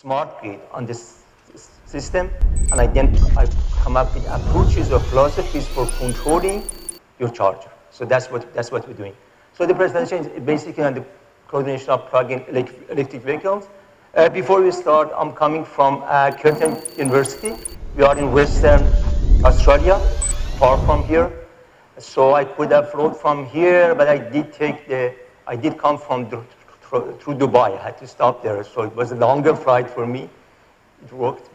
smart grid on this system, and I come up with approaches or philosophies for controlling your charger. So that's what we're doing. So the presentation is basically on the coordination of plug-in electric vehicles. Before we start, I'm coming from Curtin University. We are in Western Australia, far from here. So I could have flown from here, but I did come from through Dubai. I had to stop there, so it was a longer flight for me. It worked.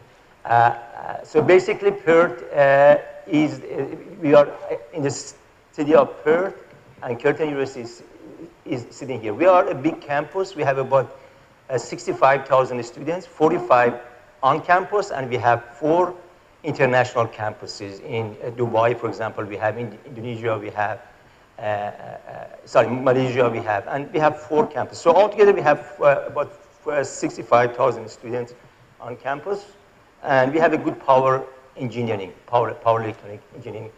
So basically, Perth we are in the city of Perth, and Curtin University is sitting here. We are a big campus. We have about 65,000 students, 45 on campus, and we have 4 international campuses. In Dubai, for example, we have in Indonesia, we have, Malaysia, and we have 4 campuses. So altogether, we have about 65,000 students on campus, and we have a good power engineering, power electronic engineering,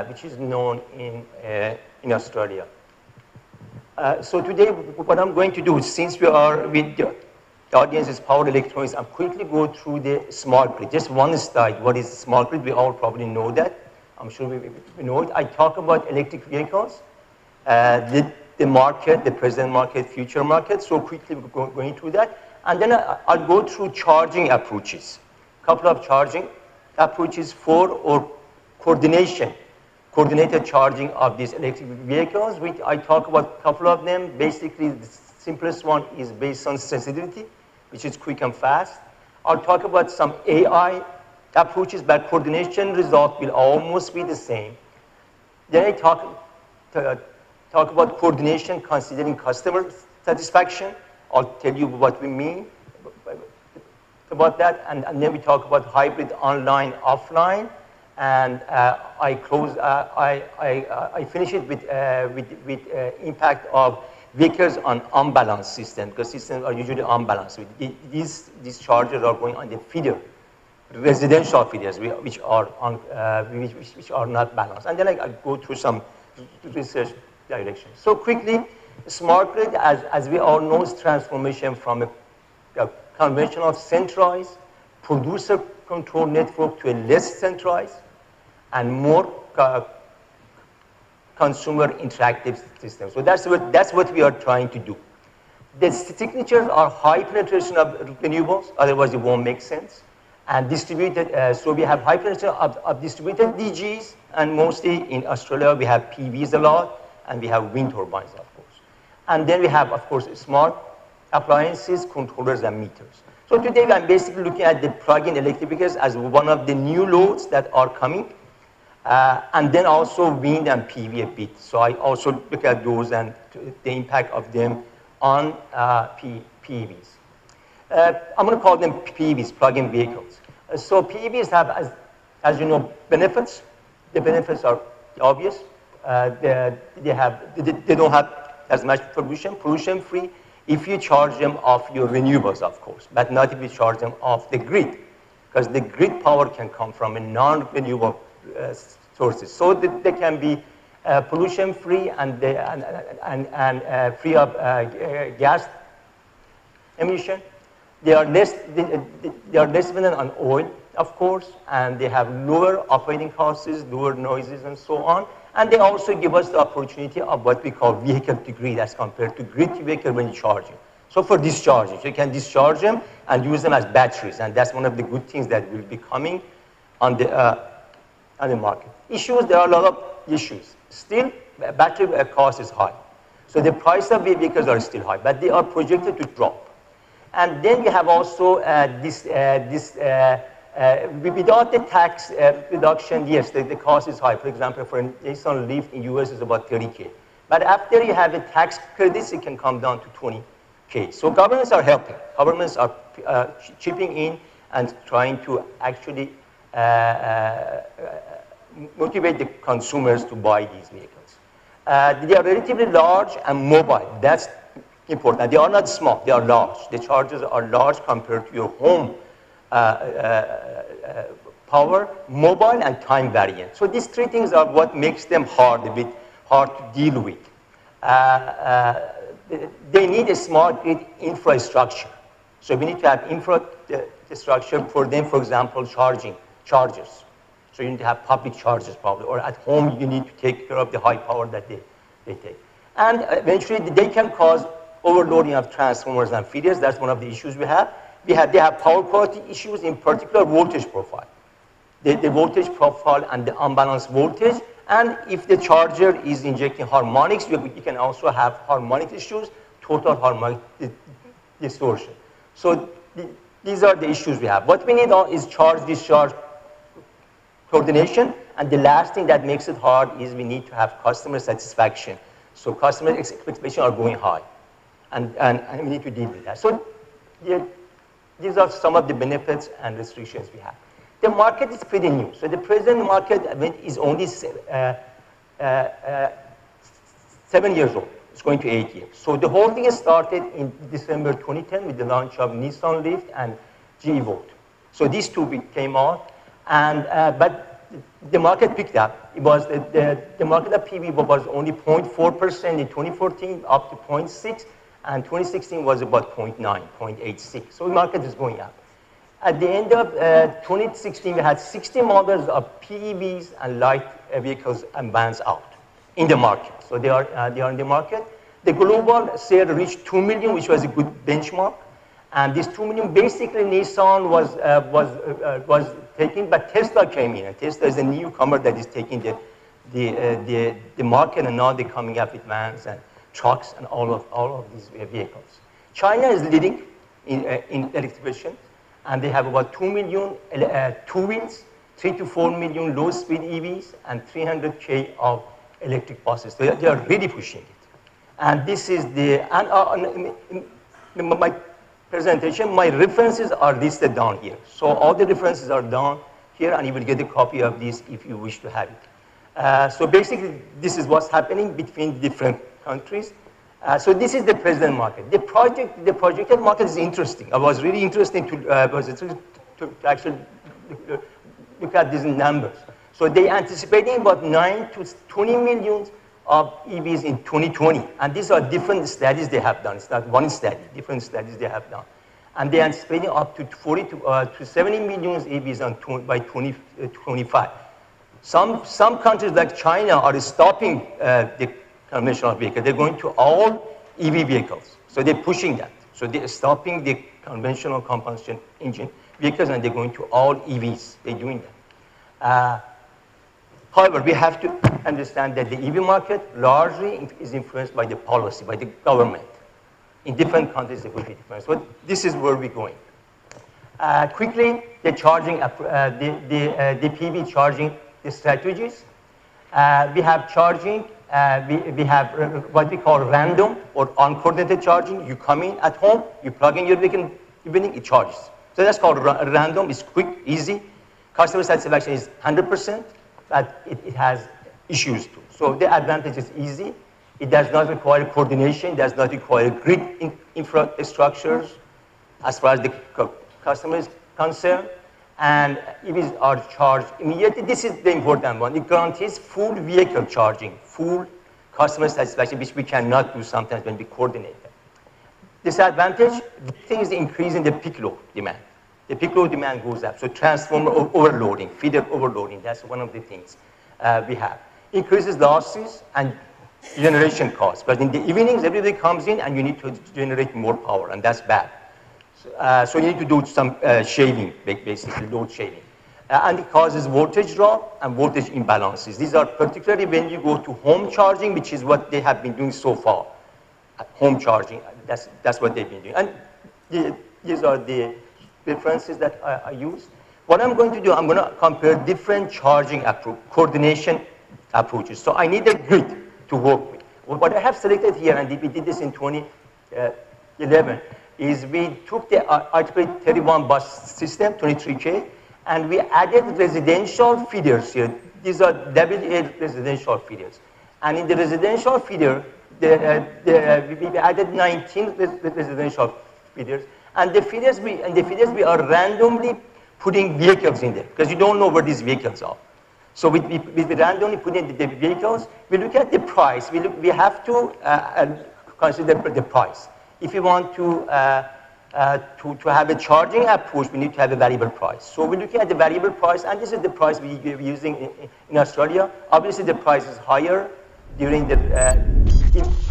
which is known in Australia. So today, what I'm going to do, since we are with the audience's power electronics, I'm quickly go through the smart grid. Just one slide. What is smart grid? We all probably know that. I'm sure we know it. I talk about electric vehicles, the market, the present market, future market. So quickly going through that. And then I'll go through charging approaches. A couple of charging approaches or coordinated charging of these electric vehicles, which I talk about a couple of them. Basically, the simplest one is based on sensitivity, which is quick and fast. I'll talk about some AI approaches, but coordination result will almost be the same. Then I talk about coordination considering customer satisfaction. I'll tell you what we mean about that, and then we talk about hybrid online, offline, and I finish it with impact of vehicles on unbalanced system, because systems are usually unbalanced. These chargers are going on the feeder, residential feeders, which are not balanced, and then I go through some research directions. So quickly, smart grid, as we all know, is transformation from a conventional centralized producer control network to a less centralized and more consumer interactive system. So that's what we are trying to do. The signatures are high penetration of renewables, otherwise it won't make sense. And distributed, so we have high penetration of distributed DGs, and mostly in Australia we have PVs a lot, and we have wind turbines, of course. And then we have, of course, smart appliances, controllers, and meters. So today I'm basically looking at the plug-in electric vehicles as one of the new loads that are coming, and then also wind and PV a bit. So I also look at those and the impact of them on PVs. I'm going to call them PVs, plug-in vehicles. So PVs have, as you know, benefits. The benefits are obvious. They don't have as much pollution-free, if you charge them off your renewables, of course, but not if you charge them off the grid, because the grid power can come from a non-renewable sources. So they can be pollution-free and free of gas emission. They are less dependent on oil, of course, and they have lower operating costs, lower noises, and so on. And they also give us the opportunity of what we call vehicle to grid as compared to grid to vehicle when you charge it. So for discharging, you can discharge them and use them as batteries, and that's one of the good things that will be coming on the market. Issues, there are a lot of issues. Still, battery cost is high. So the price of vehicles are still high, but they are projected to drop. And then we have also without the tax reduction, yes, the cost is high. For example, for an Nissan Leaf in US is about $30K. But after you have the tax credits, it can come down to $20K. So governments are helping. Governments are chipping in and trying to actually motivate the consumers to buy these vehicles. They are relatively large and mobile. That's important. They are not small. They are large. The chargers are large compared to your home power, mobile, and time variant. So these 3 things are what makes them a bit hard to deal with. They need a smart grid infrastructure. So we need to have infrastructure for them, for example, chargers. So you need to have public chargers probably, or at home you need to take care of the high power that they take. And eventually they can cause overloading of transformers and feeders. That's one of the issues we have. They have power quality issues, in particular voltage profile. The voltage profile and the unbalanced voltage. And if the charger is injecting harmonics, you can also have harmonic issues, total harmonic distortion. So these are the issues we have. What we need is charge-discharge coordination, and the last thing that makes it hard is we need to have customer satisfaction. So customer expectations are going high, and we need to deal with that. So these are some of the benefits and restrictions we have. The market is pretty new. So the present market is only 7 years old. It's going to 8 years. So the whole thing started in December 2010 with the launch of Nissan Leaf and GE Volt. So these two came out, and but the market picked up. It was the market of PV was only 0.4% in 2014, up to 0.6, and 2016 was about 0.9, 0.86. So the market is going up. At the end of 2016, we had 60 models of PEVs and light vehicles and vans out in the market. So they are in the market. The global sale reached 2 million, which was a good benchmark. And this 2 million, basically Nissan was taking, but Tesla came in. And Tesla is a newcomer that is taking the market, and now they're coming up with vans and trucks and all of these vehicles. China is leading in electrification, and they have about 2 million two-wheels, 3 to 4 million low-speed EVs, and 300K of electric buses. They are really pushing it. And this is my presentation, my references are listed down here. So all the references are down here, and you will get a copy of this if you wish to have it. So basically, this is what's happening between different countries. So this is the present market. The projected market is interesting. It was really interesting to actually look at these numbers. So they anticipating about 9 to 20 million of EVs in 2020. And these are different studies they have done. It's not one study, different studies they have done. And they're anticipating up to 40 to 70 million EVs by 2025. Some countries like China are stopping the conventional vehicle. They're going to all EV vehicles. So they're pushing that. So they're stopping the conventional combustion engine vehicles, and they're going to all EVs. They're doing that. However, we have to understand that the EV market largely is influenced by the policy, by the government. In different countries, it will be different. So this is where we're going. Quickly, the charging, the PV charging the strategies. We have charging. We have what we call random or uncoordinated charging. You come in at home, you plug in your vehicle, it charges. So that's called random. It's quick, easy. Customer satisfaction is 100%, but it has issues too. So the advantage is easy. It does not require coordination. It does not require grid infrastructures as far as the customer is concerned. And EVs are charged immediately. This is the important one. It guarantees full vehicle charging, full customer satisfaction, which we cannot do sometimes when we coordinate them. Disadvantage, the thing is the increase in the peak load demand. The peak load demand goes up. So transformer overloading, feeder overloading, that's one of the things we have. Increases losses and generation costs. But in the evenings, everybody comes in and you need to generate more power, and that's bad. So you need to do some shaving, basically load shaving. And it causes voltage drop and voltage imbalances. These are particularly when you go to home charging, which is what they have been doing so far. Home charging, that's what they've been doing. And these are the references that I use. What I'm going to do, I'm going to compare different charging coordination approaches. So I need a grid to work with. What I have selected here, and we did this in 2011, is we took the Article 31 bus system, 23K, and we added residential feeders here. These are WA residential feeders. And in the residential feeder, we added 19 residential feeders. And the feeders we are randomly putting vehicles in there, because you don't know where these vehicles are. So we randomly put in the vehicles. We look at the price. We have to consider the price. If you want to To have a charging approach, we need to have a variable price. So we're looking at the variable price, and this is the price we're using in Australia. Obviously, the price is higher during the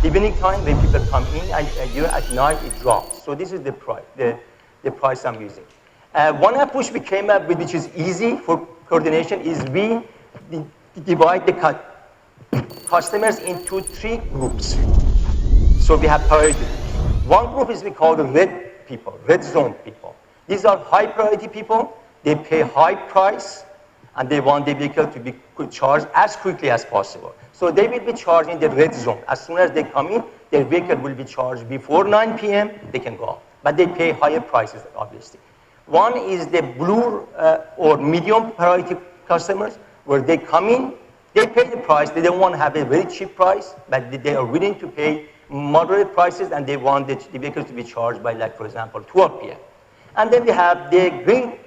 evening time when people come in, and at night it drops. So this is the price, the price I'm using. One approach we came up with, which is easy for coordination, is we divide the customers into 3 groups. So we have priority. One group is we call the red people, red zone people. These are high priority people. They pay high price, and they want the vehicle to be charged as quickly as possible. So they will be charged in the red zone. As soon as they come in, their vehicle will be charged before 9 p.m. They can go out. But they pay higher prices, obviously. One is the blue or medium priority customers, where they come in, they pay the price. They don't want to have a very cheap price, but they are willing to pay moderate prices, and they want the vehicles to be charged by, like, for example, 12 p.m. And then we have the green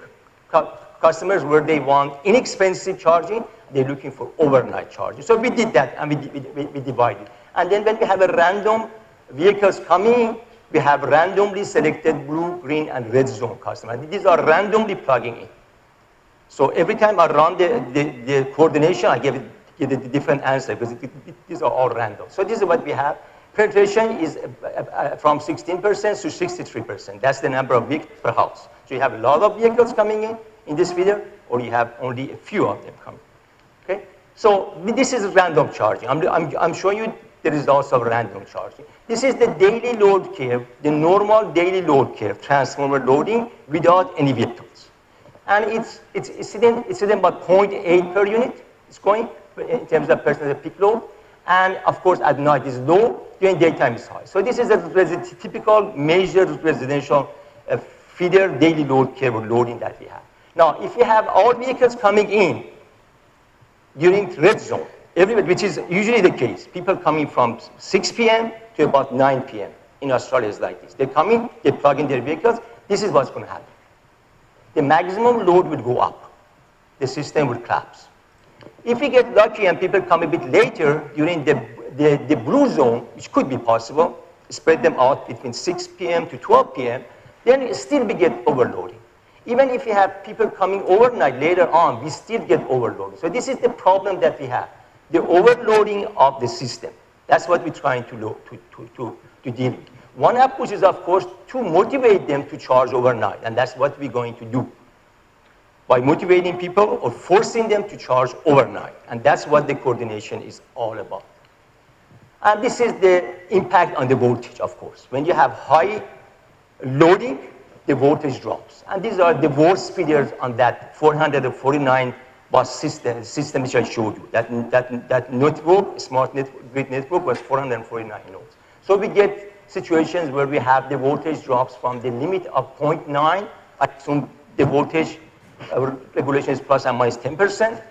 customers, where they want inexpensive charging. They're looking for overnight charging. So we did that, and we divided. And then when we have a random vehicles coming, we have randomly selected blue, green, and red zone customers. These are randomly plugging in. So every time I run the coordination, I give it a different answer, because these are all random. So this is what we have. Penetration is from 16% to 63%. That's the number of vehicles per house. So you have a lot of vehicles coming in this figure, or you have only a few of them coming. Okay? So this is random charging. I'm showing you the results of random charging. This is the daily load curve, the normal daily load curve, transformer loading without any vehicles. And it's sitting about 0.8 per unit. It's going in terms of percentage peak load. And of course, at night is low, during daytime is high. So this is a typical major residential feeder daily load curve loading that we have. Now, if you have all vehicles coming in during red zone, which is usually the case, people coming from 6 p.m. to about 9 p.m. in Australia is like this. They come in, they plug in their vehicles. This is what's going to happen. The maximum load will go up. The system will collapse. If we get lucky and people come a bit later during the blue zone, which could be possible, spread them out between 6 p.m. to 12 p.m., then still we get overloading. Even if we have people coming overnight later on, we still get overloading. So this is the problem that we have, the overloading of the system. That's what we're trying to deal with. One approach is, of course, to motivate them to charge overnight, and that's what we're going to do, by motivating people or forcing them to charge overnight. And that's what the coordination is all about. And this is the impact on the voltage, of course. When you have high loading, the voltage drops. And these are the worst feeders on that 449 bus system which I showed you. That network, smart grid network, was 449 nodes. So we get situations where we have the voltage drops from the limit of 0.9. I assume the voltage regulation is plus and minus 10%.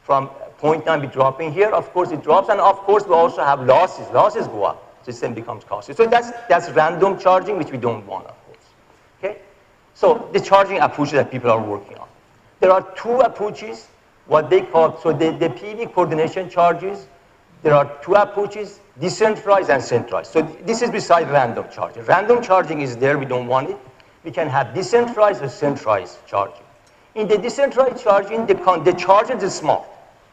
From 0.9 be dropping here, of course it drops, and of course we also have losses. Losses go up, system becomes costly. So that's random charging, which we don't want, of course. Okay? So the charging approaches that people are working on. There are 2 approaches, what they call, so the PV coordination charges, there are 2 approaches, decentralized and centralized. So this is beside random charging. Random charging is there, we don't want it. We can have decentralized or centralized charging. In the decentralized charging, the charger is smart.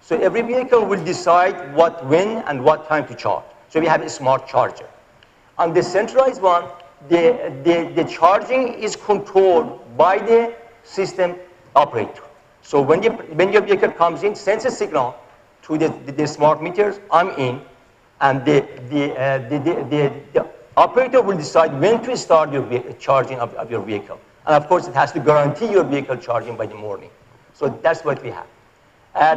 So every vehicle will decide when, and what time to charge. So we have a smart charger. On the centralized one, the charging is controlled by the system operator. So when your vehicle comes in, sends a signal to the smart meters, I'm in, and the operator will decide when to start your charging of your vehicle. And of course, it has to guarantee your vehicle charging by the morning. So that's what we have.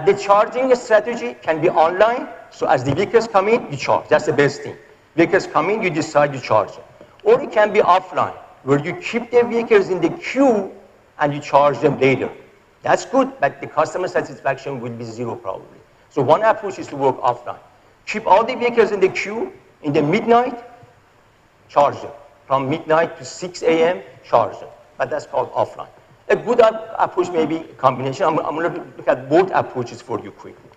The charging strategy can be online. So as the vehicles come in, you charge. That's the best thing. Vehicles come in, you decide you charge them. Or it can be offline, where you keep the vehicles in the queue and you charge them later. That's good, but the customer satisfaction will be 0 probably. So one approach is to work offline. Keep all the vehicles in the queue, in the midnight, charge them. From midnight to 6 a.m., charge them. But that's called offline. A good approach may be a combination. I'm going to look at both approaches for you quickly.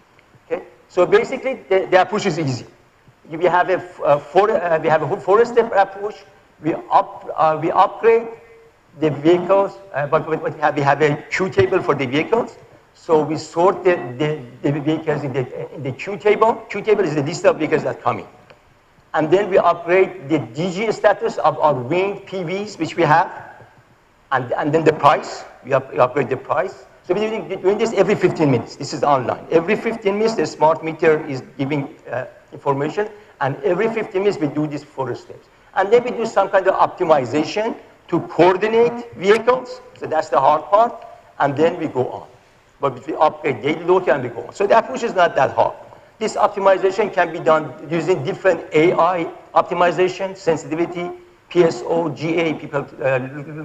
Okay? So basically, the approach is easy. We have a 4-step approach. we upgrade the vehicles, but we have a queue table for the vehicles. So we sort the vehicles in the queue table. Queue table is the list of vehicles that come in. And then we upgrade the DG status of our winged PVs, which we have, and then the price, we upgrade the price. So we're doing this every 15 minutes. This is online. Every 15 minutes, the smart meter is giving information, and every 15 minutes, we do these 4 steps. And then we do some kind of optimization to coordinate vehicles. So that's the hard part. And then we go on. But we upgrade daily load and we go on. So the approach is not that hard. This optimization can be done using different AI optimization, sensitivity, PSO, GA. People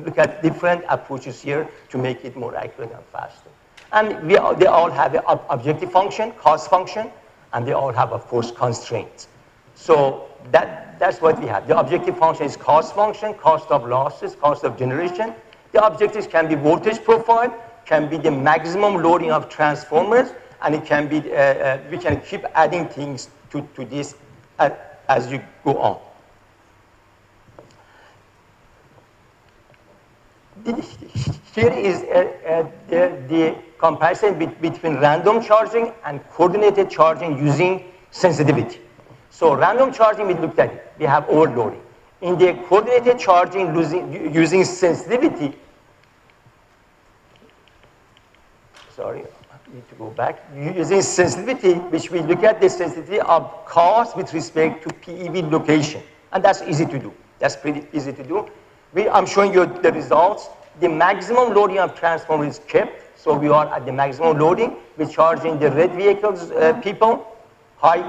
look at different approaches here to make it more accurate and faster. And they all have an objective function, cost function, and they all have, of course, constraints. So that's what we have. The objective function is cost function, cost of losses, cost of generation. The objectives can be voltage profile, can be the maximum loading of transformers, and it can be, we can keep adding things to this as you go on. Here is the comparison between random charging and coordinated charging using sensitivity. So random charging, we looked at it. We have overloading. In the coordinated charging using sensitivity, sorry, I need to go back. Using sensitivity, which we look at the sensitivity of cost with respect to PEV location. And that's easy to do. That's pretty easy to do. I'm showing you the results. The maximum loading of transformer is kept. So we are at the maximum loading. We're charging the red vehicles, people, high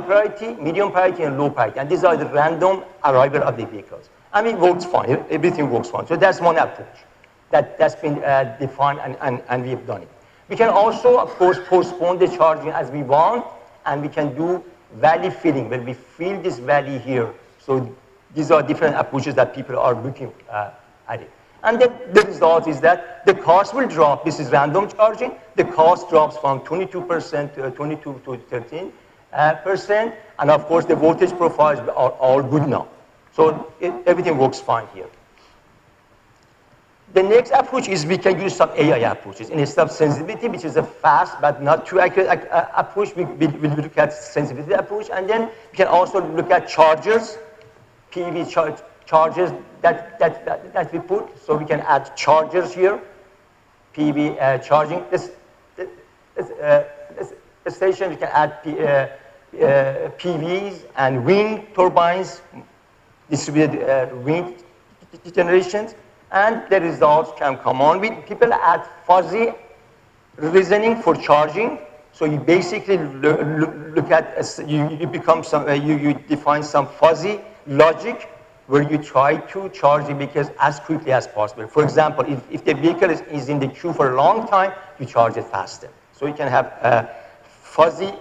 priority, medium priority, and low priority. And these are the random arrival of the vehicles. And it works fine. Everything works fine. So that's one approach that's been defined, and we've done it. We can also, of course, postpone the charging as we want, and we can do valley filling, where we fill this valley here. So these are different approaches that people are looking at it. And the result is that the cost will drop. This is random charging. The cost drops from 22% to 22 to 13%. And of course, the voltage profiles are all good now. So everything works fine here. The next approach is we can use some AI approaches. Instead of sensitivity, which is a fast but not too accurate approach, we look at sensitivity approach. And then we can also look at chargers, PV chargers that we put. So we can add chargers here, PV charging. This station, we can add PVs and wind turbines, distributed wind generations. And the results can come on with people add fuzzy reasoning for charging. So you basically look at, you define some fuzzy logic where you try to charge the vehicles as quickly as possible. For example, if the vehicle is in the queue for a long time, you charge it faster. So you can have fuzzy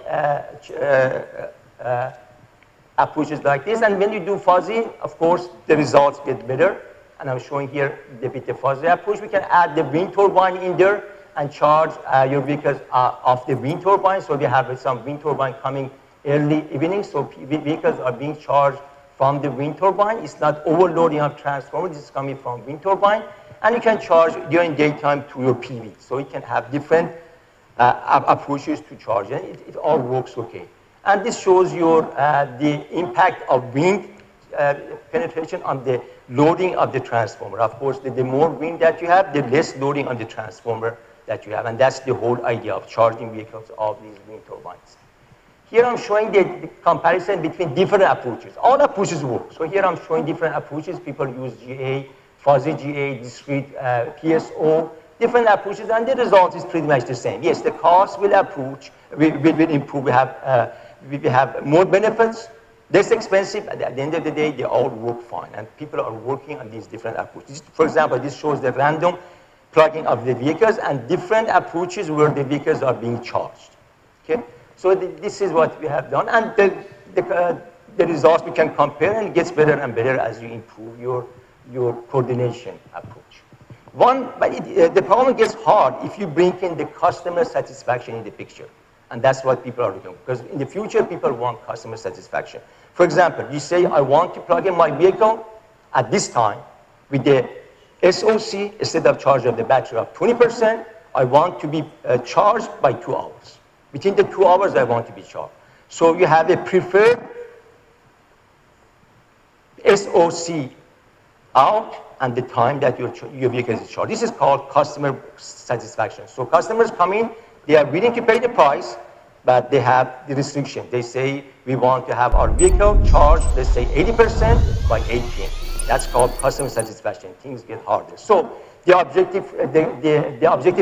approaches like this. And when you do fuzzy, of course, the results get better. And I'm showing here with the fuzzy approach. We can add the wind turbine in there and charge your vehicles off the wind turbine. So we have some wind turbine coming early evening. So vehicles are being charged from the wind turbine. It's not overloading of transformers. It's coming from wind turbine. And you can charge during daytime to your PV. So you can have different approaches to charge. And it all works okay. And this shows your the impact of wind penetration on the loading of the transformer. Of course, the more wind that you have, the less loading on the transformer that you have. And that's the whole idea of charging vehicles of these wind turbines. Here I'm showing the comparison between different approaches. All approaches work. So here I'm showing different approaches. People use GA, fuzzy GA, discrete PSO, different approaches, and the result is pretty much the same. Yes, the cost will improve. We have more benefits, less expensive. At the end of the day, they all work fine, and people are working on these different approaches. For example, this shows the random plugging of the vehicles and different approaches where the vehicles are being charged. Okay, so this is what we have done, and the results we can compare, and it gets better and better as you improve your coordination approach. But the problem gets hard if you bring in the customer satisfaction in the picture. And that's what people are looking for. Because in the future, people want customer satisfaction. For example, you say, I want to plug in my vehicle at this time with the SOC, instead of charge of the battery of 20%, I want to be charged by 2 hours. Within the 2 hours, I want to be charged. So you have a preferred SOC out and the time that your vehicle is charged. This is called customer satisfaction. So customers come in, they are willing to pay the price, but they have the restriction. They say, we want to have our vehicle charged, let's say 80% by 8 p.m. That's called customer satisfaction. Things get harder. So the objective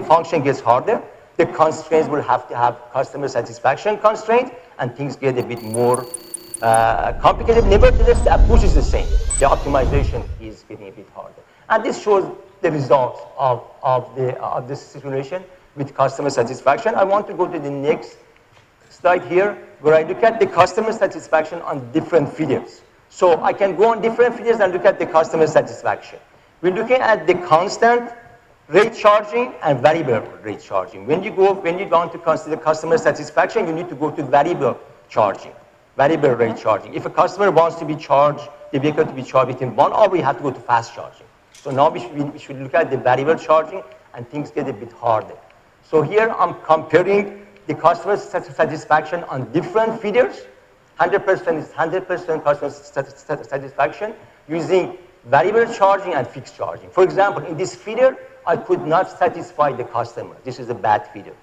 function gets harder. The constraints will have to have customer satisfaction constraint, and things get a bit more complicated. Nevertheless, the approach is the same. The optimization is getting a bit harder. And this shows the results of this simulation with customer satisfaction. I want to go to the next slide here, where I look at the customer satisfaction on different figures. So I can go on different figures and look at the customer satisfaction. We're looking at the constant rate charging and variable rate charging. When you want to consider customer satisfaction, you need to go to variable charging, variable rate charging. If a customer wants to be charged, the vehicle to be charged within 1 hour, we have to go to fast charging. So now we should look at the variable charging, and things get a bit harder. So here I'm comparing the customer satisfaction on different figures. 100% is 100% customer satisfaction using variable charging and fixed charging. For example, in this figure, I could not satisfy the customer. This is a bad figure.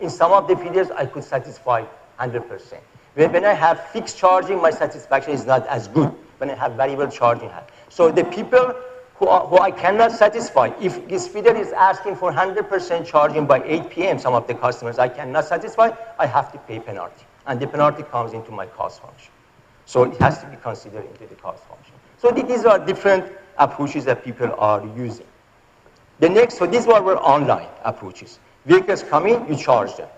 In some of the figures, I could satisfy 100%. When I have fixed charging, my satisfaction is not as good. When I have variable charging, so the people who I cannot satisfy, if this figure is asking for 100% charging by 8 p.m., some of the customers I cannot satisfy, I have to pay penalty. And the penalty comes into my cost function. So it has to be considered into the cost function. So these are different approaches that people are using. So these were online approaches. Vehicles come in, you charge them.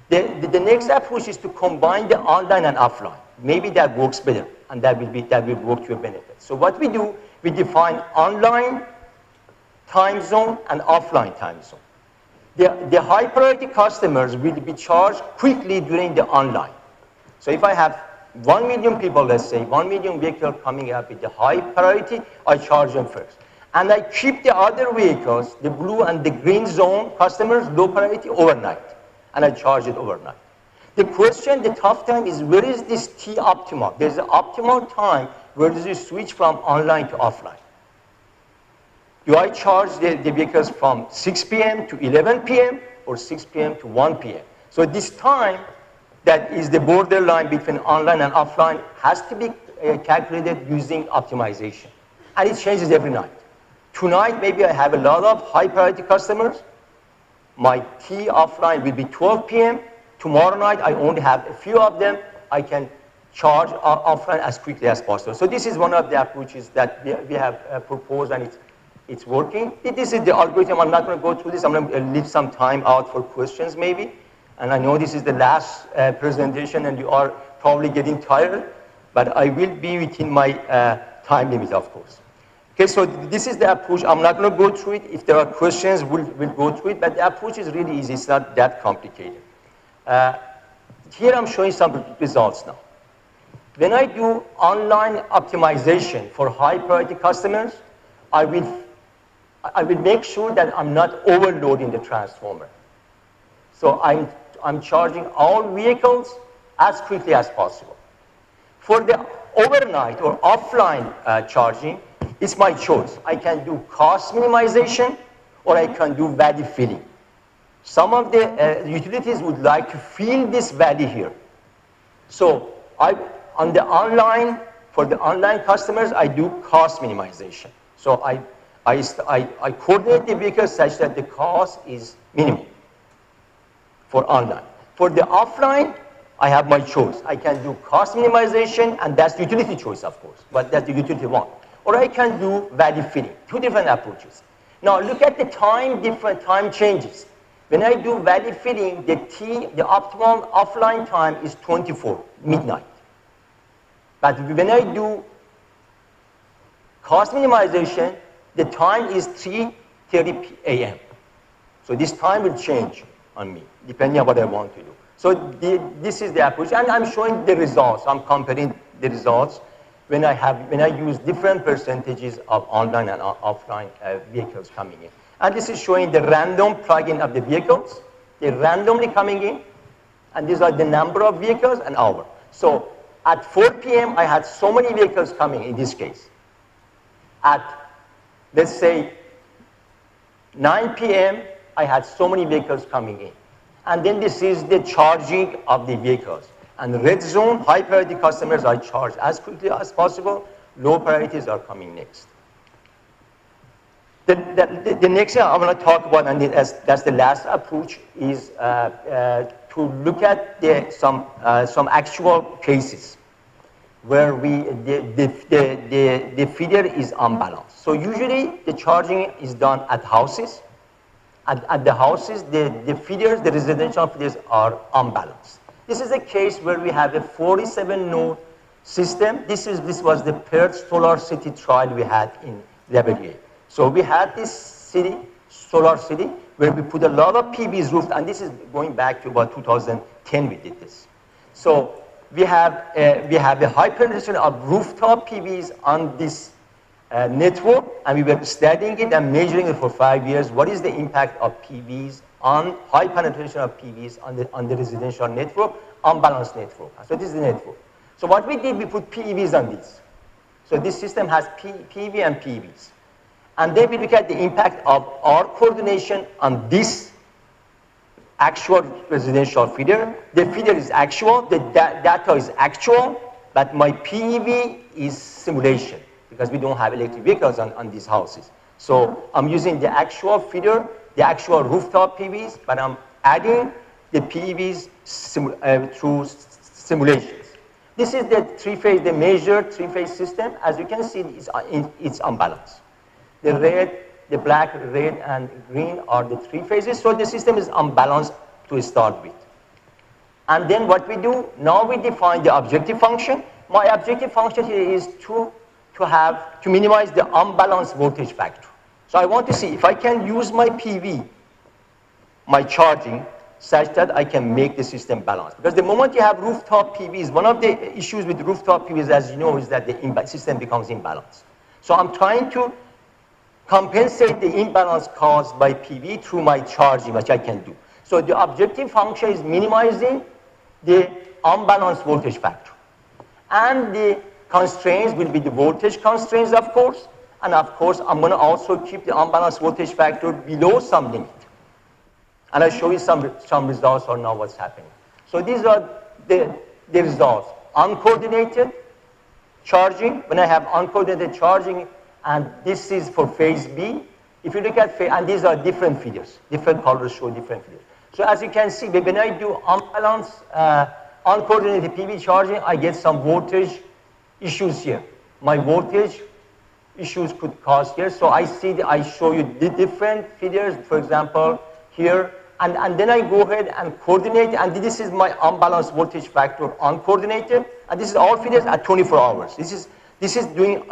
The next approach is to combine the online and offline. Maybe that works better, and that will work to your benefit. So what we do, we define online time zone and offline time zone. The high priority customers will be charged quickly during the online. So if I have 1 million people, let's say, 1 million vehicles coming up with the high priority, I charge them first. And I keep the other vehicles, the blue and the green zone customers, low priority overnight. And I charge it overnight. The question, the tough time is, where is this T optimal? There's an optimal time where does you switch from online to offline. Do I charge the vehicles from 6 p.m. to 11 p.m. or 6 p.m. to 1 p.m.? So this time that is the borderline between online and offline has to be calculated using optimization. And it changes every night. Tonight, maybe I have a lot of high priority customers. My T offline will be 12 p.m. Tomorrow night, I only have a few of them. I can charge offline as quickly as possible. So this is one of the approaches that we have proposed, and it's working. This is the algorithm. I'm not going to go through this. I'm going to leave some time out for questions maybe. And I know this is the last presentation, and you are probably getting tired, but I will be within my time limit, of course. Okay, so this is the approach. I'm not going to go through it. If there are questions, we'll go through it, but the approach is really easy. It's not that complicated. Here I'm showing some results now. When I do online optimization for high priority customers, I will make sure that I'm not overloading the transformer. So I'm charging all vehicles as quickly as possible. For the overnight or offline charging, it's my choice. I can do cost minimization, or I can do value filling. Some of the utilities would like to fill this value here. So for the online customers, I do cost minimization. So I coordinate the vehicles such that the cost is minimum for online. For the offline, I have my choice. I can do cost minimization, and that's the utility choice, of course, but that's the utility one. Or I can do value filling, 2 different approaches. Now look at the different time changes. When I do value filling, the optimal offline time is 24, midnight. But when I do cost minimization, the time is 3:30 a.m. So this time will change on me, depending on what I want to do. So this is the approach, and I'm showing the results. I'm comparing the results when I use different percentages of online and offline vehicles coming in. And this is showing the random plug-in of the vehicles. They're randomly coming in, and these are the number of vehicles an hour. So at 4 p.m., I had so many vehicles coming in this case. At, let's say, 9 p.m., I had so many vehicles coming in. And then this is the charging of the vehicles. And red zone, high priority customers are charged as quickly as possible. Low priorities are coming next. The next thing I want to talk about, and that's the last approach, is to look at some actual cases where the feeder is unbalanced. So usually the charging is done at houses. At the houses, the feeders, the residential feeders are unbalanced. This is a case where we have a 47-node system. This was the Perth Solar City trial we had in WA. So we had this city, solar city, where we put a lot of PVs roofed, and this is going back to about 2010 we did this. So we have a high penetration of rooftop PVs on this network, and we were studying it and measuring it for 5 years. What is the impact of PVs on high penetration of PVs on the residential network, unbalanced network? So this is the network. So what we did, we put PVs on this. So this system has PV and PVs. And then we look at the impact of our coordination on this actual residential feeder. The feeder is actual, the data is actual, but my PV is simulation, because we don't have electric vehicles on these houses. So I'm using the actual feeder, the actual rooftop PVs, but I'm adding the PVs through simulations. This is the three-phase, the measured three-phase system. As you can see, it's unbalanced. The red, the black, red, and green are the three phases. So the system is unbalanced to start with. And then what we do, now we define the objective function. My objective function here is to minimize the unbalanced voltage factor. So I want to see if I can use my PV, my charging, such that I can make the system balanced. Because the moment you have rooftop PVs, one of the issues with rooftop PVs, as you know, is that the system becomes imbalanced. So I'm trying to compensate the imbalance caused by PV through my charging, which I can do. So the objective function is minimizing the unbalanced voltage factor. And the constraints will be the voltage constraints, of course. And of course, I'm going to also keep the unbalanced voltage factor below some limit. And I'll show you some results on now what's happening. So these are the results. Uncoordinated charging, when I have uncoordinated charging, and this is for phase B. If you look at phase, and these are different feeders. Different colors show different feeders. So as you can see, when I do unbalanced, uncoordinated PV charging, I get some voltage issues here. My voltage issues could cause here. So I show you the different feeders, for example, here. And then I go ahead and coordinate, and this is my unbalanced voltage factor uncoordinated, and this is all feeders at 24 hours. This is doing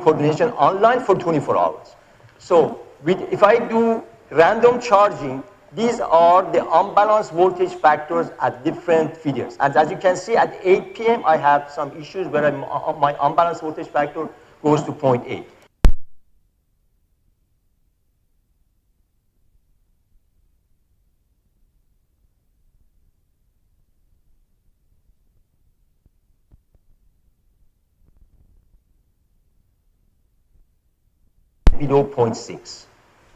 coordination online for 24 hours. So if I do random charging, these are the unbalanced voltage factors at different feeders. And as you can see, at 8 p.m., I have some issues where my unbalanced voltage factor goes to 0.8. Below 0.6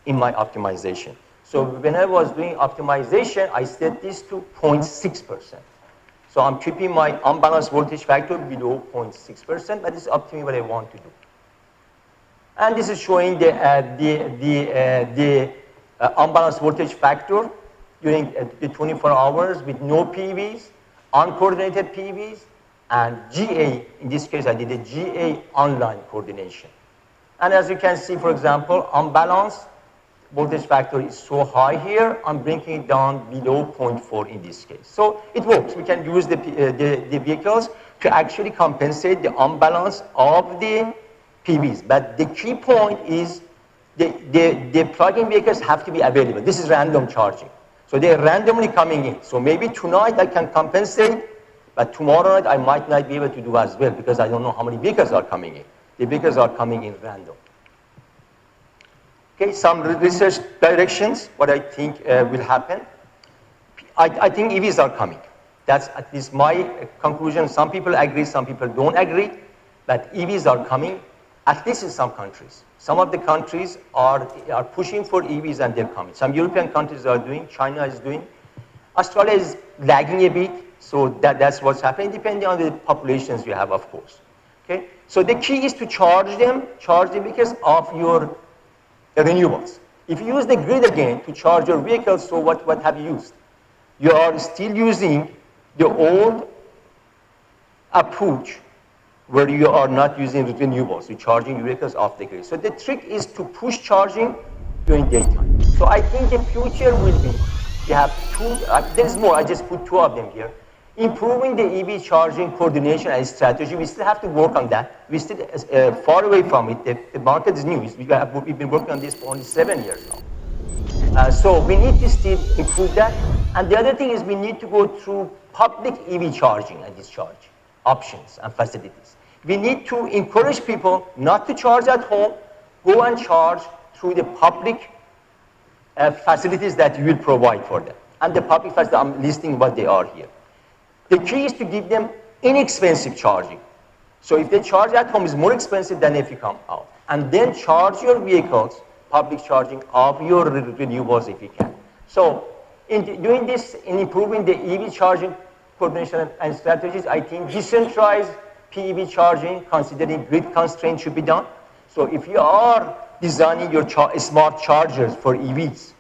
in my optimization. So when I was doing optimization, I set this to 0.6%. So I'm keeping my unbalanced voltage factor below 0.6%, but it's up to me what I want to do. And this is showing the unbalanced voltage factor during the 24 hours with no PVs, uncoordinated PVs, and GA. In this case, I did a GA online coordination. And as you can see, for example, unbalanced voltage factor is so high here, I'm bringing it down below 0.4 in this case. So it works. We can use the vehicles to actually compensate the unbalance of the PVs. But the key point is the plug-in vehicles have to be available. This is random charging. So they're randomly coming in. So maybe tonight I can compensate, but tomorrow night I might not be able to do as well because I don't know how many vehicles are coming in. The vehicles are coming in random. Okay, some research directions, what I think will happen. I think EVs are coming. That's at least my conclusion. Some people agree, some people don't agree, but EVs are coming, at least in some countries. Some of the countries are pushing for EVs and they're coming. Some European countries are doing, China is doing. Australia is lagging a bit, so that's what's happening, depending on the populations you have, of course. Okay? So the key is to charge them because of your renewables. If you use the grid again to charge your vehicles, so what have you used? You are still using the old approach where you are not using renewables, you're charging your vehicles off the grid. So the trick is to push charging during daytime. So I think the future will be, you have two, there's more, I just put two of them here. Improving the EV charging coordination and strategy, we still have to work on that. We're still far away from it. The market is new. We've been working on this for only 7 years now. So we need to still improve that. And the other thing is we need to go through public EV charging and discharge options and facilities. We need to encourage people not to charge at home, go and charge through the public facilities that you will provide for them. And the public facilities, I'm listing what they are here. The key is to give them inexpensive charging. So if they charge at home, it's more expensive than if you come out. And then charge your vehicles, public charging of your renewables if you can. So in doing this, in improving the EV charging coordination and strategies, I think decentralized PEV charging, considering grid constraints, should be done. So if you are designing your smart chargers for EVs,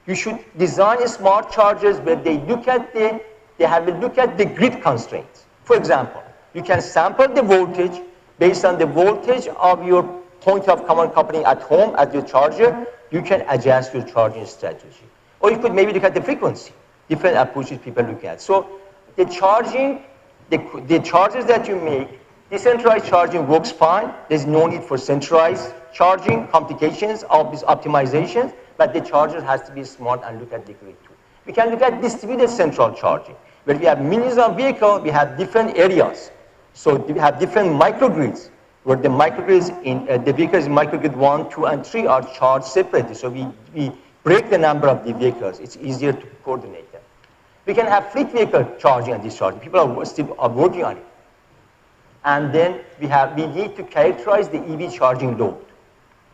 you should design smart chargers where they have a look at the grid constraints. For example, you can sample the voltage based on the voltage of your point of common coupling at home, at your charger. You can adjust your charging strategy. Or you could maybe look at the frequency, different approaches people look at. So the charging, the chargers that you make, decentralized charging works fine. There's no need for centralized charging, complications of these optimizations, but the charger has to be smart and look at the grid too. We can look at distributed central charging, where we have millions of vehicles, we have different areas. So we have different microgrids, where the microgrids in the vehicles in microgrid 1, 2, and 3 are charged separately. So we break the number of the vehicles. It's easier to coordinate them. We can have fleet vehicle charging and discharging. People are still working on it. And then we need to characterize the EV charging load.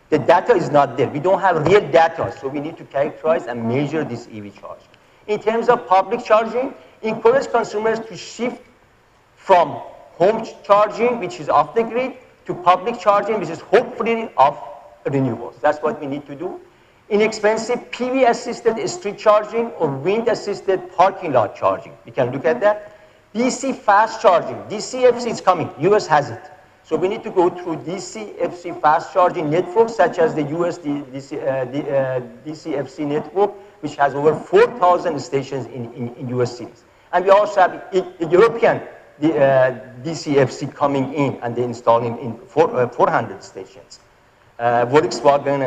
The data is not there. We don't have real data, so we need to characterize and measure this EV charge. In terms of public charging, encourage consumers to shift from home charging, which is off the grid, to public charging, which is hopefully off renewables. That's what we need to do. Inexpensive PV-assisted street charging or wind-assisted parking lot charging. We can look at that. DC fast charging. DCFC is coming. US has it. So we need to go through DCFC fast charging networks, such as the US DCFC network, which has over 4,000 stations in US cities. And we also have European DCFC coming in, and they're installing in 400 stations. Volkswagen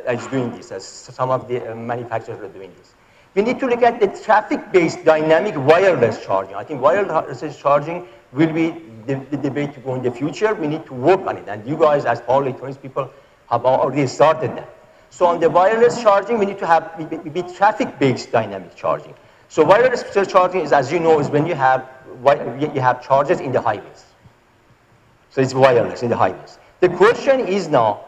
is doing this, as some of the manufacturers are doing this. We need to look at the traffic-based dynamic wireless charging. I think wireless charging will be the debate to go in the future. We need to work on it, and you guys, as power electronics people, have already started that. So on the wireless charging, we need to have traffic-based dynamic charging. So wireless charging is, as you know, is when you have chargers in the highways. So it's wireless in the highways. The question is now,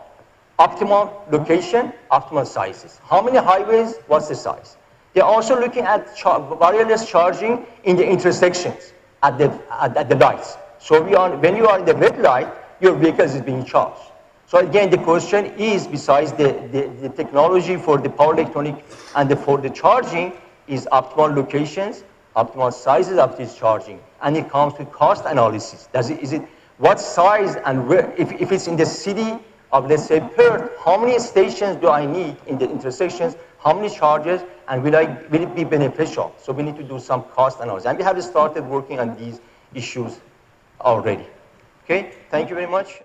optimal location, optimal sizes. How many highways, what's the size? They're also looking at wireless charging in the intersections, at the lights. So when you are in the red light, your vehicle is being charged. So again, the question is, besides the technology for the power electronic and for the charging, is optimal locations, optimal sizes of this charging. And it comes to cost analysis. Is it what size and where? If it's in the city of, let's say, Perth, how many stations do I need in the intersections? How many chargers? And will it be beneficial? So we need to do some cost analysis. And we have started working on these issues already. Okay, thank you very much.